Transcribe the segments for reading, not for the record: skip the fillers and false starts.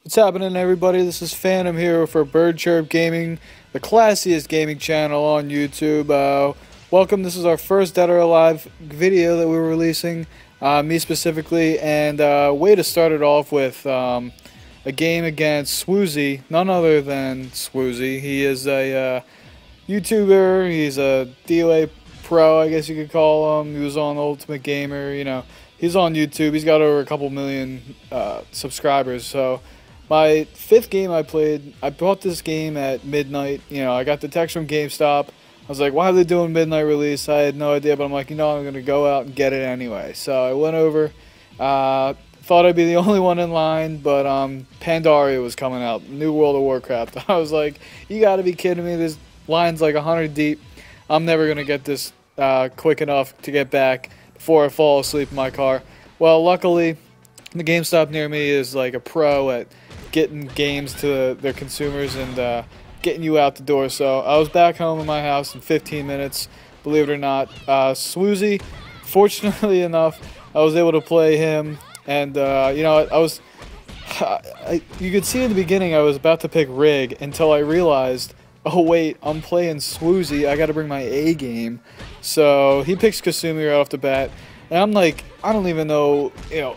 What's happening, everybody? This is Phantom here for Bird Chirp Gaming, the classiest gaming channel on YouTube. Welcome. This is our first Dead or Alive video that we're releasing, me specifically, and way to start it off with a game against Swoozie, none other than Swoozie. He is a YouTuber. He's a DOA pro, I guess you could call him. He was on Ultimate Gamer. You know, he's on YouTube. He's got over a couple million subscribers. So my fifth game I played, I bought this game at midnight. You know, I got the text from GameStop. I was like, why are they doing midnight release? I had no idea, but I'm like, you know, I'm going to go out and get it anyway. So I went over, thought I'd be the only one in line, but Pandaria was coming out, New World of Warcraft. I was like, you got to be kidding me. This line's like 100 deep. I'm never going to get this quick enough to get back before I fall asleep in my car. Well, luckily, the GameStop near me is like a pro at getting games to their consumers and getting you out the door. So I was back home in my house in 15 minutes, believe it or not. Swoozie, fortunately enough, I was able to play him, and you know, you could see in the beginning I was about to pick Rig until I realized, oh wait, I'm playing Swoozie, I gotta bring my A game. So he picks Kasumi right off the bat, and I'm like, I don't even know, you know,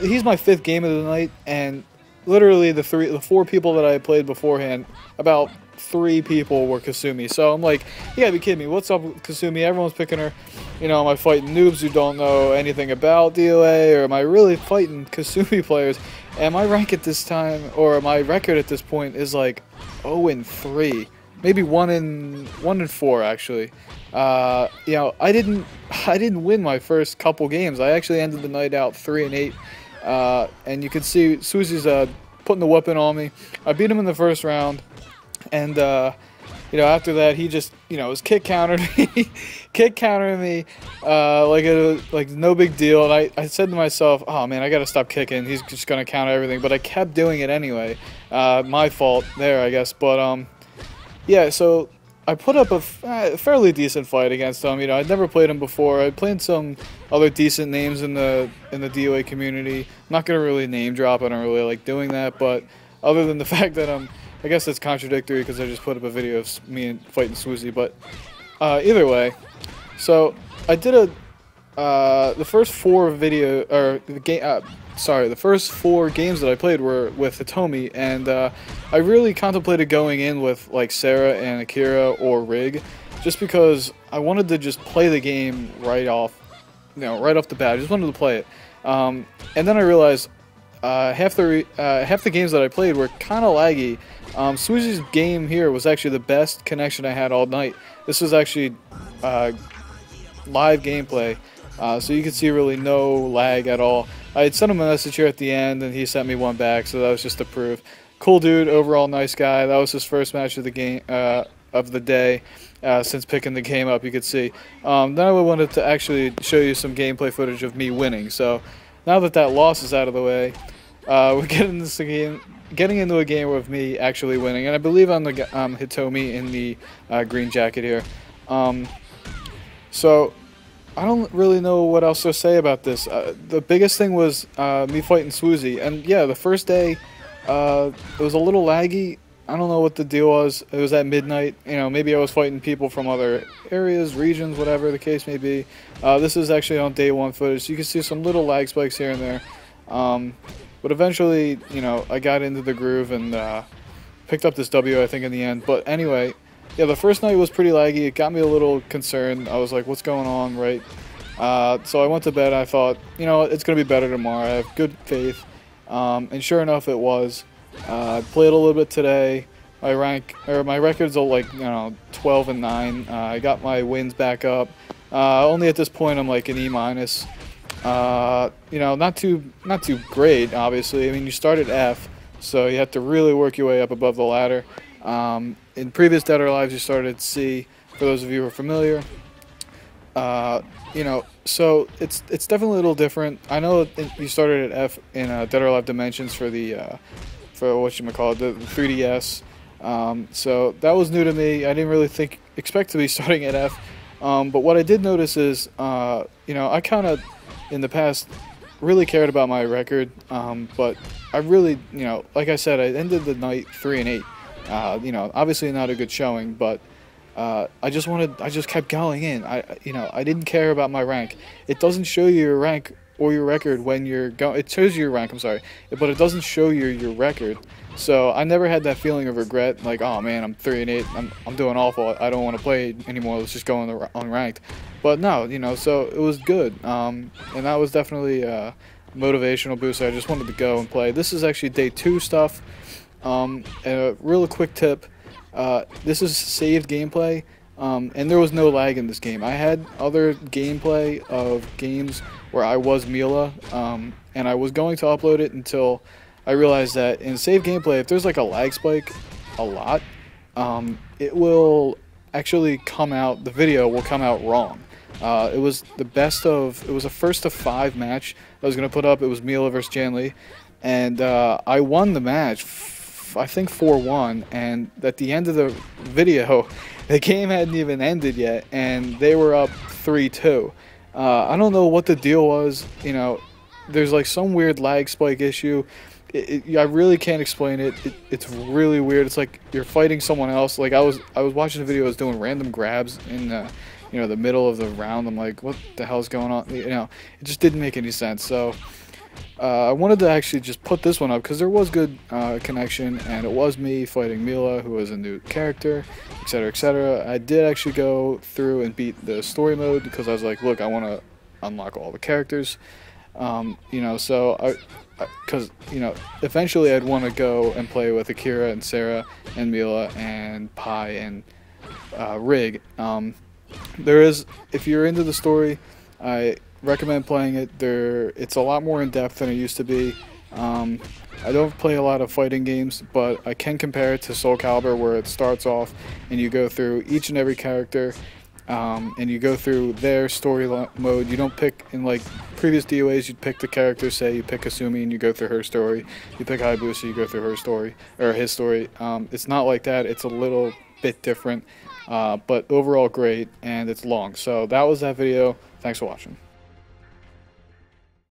he's my fifth game of the night, and literally the four people that I played beforehand, about 3 people were Kasumi. So I'm like, you gotta be kidding me. What's up with Kasumi? Everyone's picking her. You know, am I fighting noobs who don't know anything about DOA, or am I really fighting Kasumi players? And my rank at this time, or my record at this point, is like 0-3, maybe 1-4 actually. You know, I didn't win my first couple games. I actually ended the night out 3-8. And you can see Swoozie's putting the whooping on me. I beat him in the first round, and you know, after that he just, you know, was kick countering me, like no big deal. And I said to myself, oh man, I gotta stop kicking. He's just gonna counter everything, but I kept doing it anyway. My fault there, I guess. But yeah, so I put up a fairly decent fight against him. You know, I'd never played him before. I played some other decent names in the DOA community. I'm not gonna really name drop. I don't really like doing that, but other than the fact that I guess that's contradictory because I just put up a video of me fighting Swoozie. But either way, so I did the first 4 video or the game. Sorry, the first 4 games that I played were with Hitomi, and I really contemplated going in with like Sarah and Akira or Rig, just because I wanted to just play the game right off, you know, right off the bat. I just wanted to play it, and then I realized half the games that I played were kind of laggy. Swoozie's game here was actually the best connection I had all night. This was actually live gameplay, so you could see really no lag at all. I had sent him a message here at the end, and he sent me one back, so that was just to prove. Cool dude, overall nice guy. That was his first match of the game of the day since picking the game up. You could see. Then I wanted to actually show you some gameplay footage of me winning. So now that that loss is out of the way, we're getting into a game with me actually winning, and I believe I'm the Hitomi in the green jacket here. So I don't really know what else to say about this. The biggest thing was me fighting Swoozie, and yeah, the first day it was a little laggy. I don't know what the deal was. It was at midnight. You know, maybe I was fighting people from other areas, regions, whatever the case may be. This is actually on day 1 footage, so you can see some little lag spikes here and there. But eventually, you know, I got into the groove and picked up this W, I think, in the end. But anyway, yeah, the first night was pretty laggy. It got me a little concerned. I was like, what's going on, right? So I went to bed. I thought, you know, it's going to be better tomorrow. I have good faith. And sure enough, it was. I played a little bit today. My record's like, you know, 12-9. I got my wins back up. Only at this point, I'm like an E-. You know, not too great, obviously. I mean, you start at F, so you have to really work your way up above the ladder. In previous Dead or Alive, you started at C, for those of you who are familiar. You know, so it's definitely a little different. I know you started at F in Dead or Alive Dimensions for the for whatchamacallit, the 3DS. So that was new to me. I didn't really expect to be starting at F. But what I did notice is, you know, I kind of in the past really cared about my record, but I really, like I said, I ended the night 3-8. Obviously not a good showing, but I just kept going in. I didn't care about my rank. It doesn't show you your rank or your record when you're going. It shows you your rank, I'm sorry, but it doesn't show you your record. So I never had that feeling of regret, like, oh man, I'm 3-8, I'm doing awful. I don't want to play anymore. Let's just go on the unranked. But no, so it was good. And that was definitely a motivational boost. I just wanted to go and play. This is actually day 2 stuff. And a real quick tip. This is saved gameplay, and there was no lag in this game. I had other gameplay of games where I was Mila, and I was going to upload it until I realized that in saved gameplay, if there's like a lag spike a lot, it will actually come out, the video will come out wrong. It was a first to 5 match I was going to put up. It was Mila versus Janley, and I won the match, I think 4-1, and at the end of the video, the game hadn't even ended yet, and they were up 3-2. I don't know what the deal was. There's like some weird lag spike issue. I really can't explain it. It's really weird. It's like you're fighting someone else. Like I was watching the video. I was doing random grabs in the middle of the round. I'm like, what the hell's going on? It just didn't make any sense. So I wanted to actually just put this one up because there was good connection, and it was me fighting Mila, who was a new character, etc., etc. I did actually go through and beat the story mode because I was like, look, I want to unlock all the characters. Because eventually I'd want to go and play with Akira and Sarah and Mila and Pi and Rig. If you're into the story, I recommend playing it. It's a lot more in depth than it used to be. I don't play a lot of fighting games, but I can compare it to Soul Calibur, where it starts off and you go through each and every character. And you go through their story mode. You don't pick, in like previous DOAs, you'd pick the character, say you pick Asumi and you go through her story. You pick Hayabusa, you go through her story, or his story. It's not like that. It's a little bit different, but overall great, and it's long. So that was that video. Thanks for watching.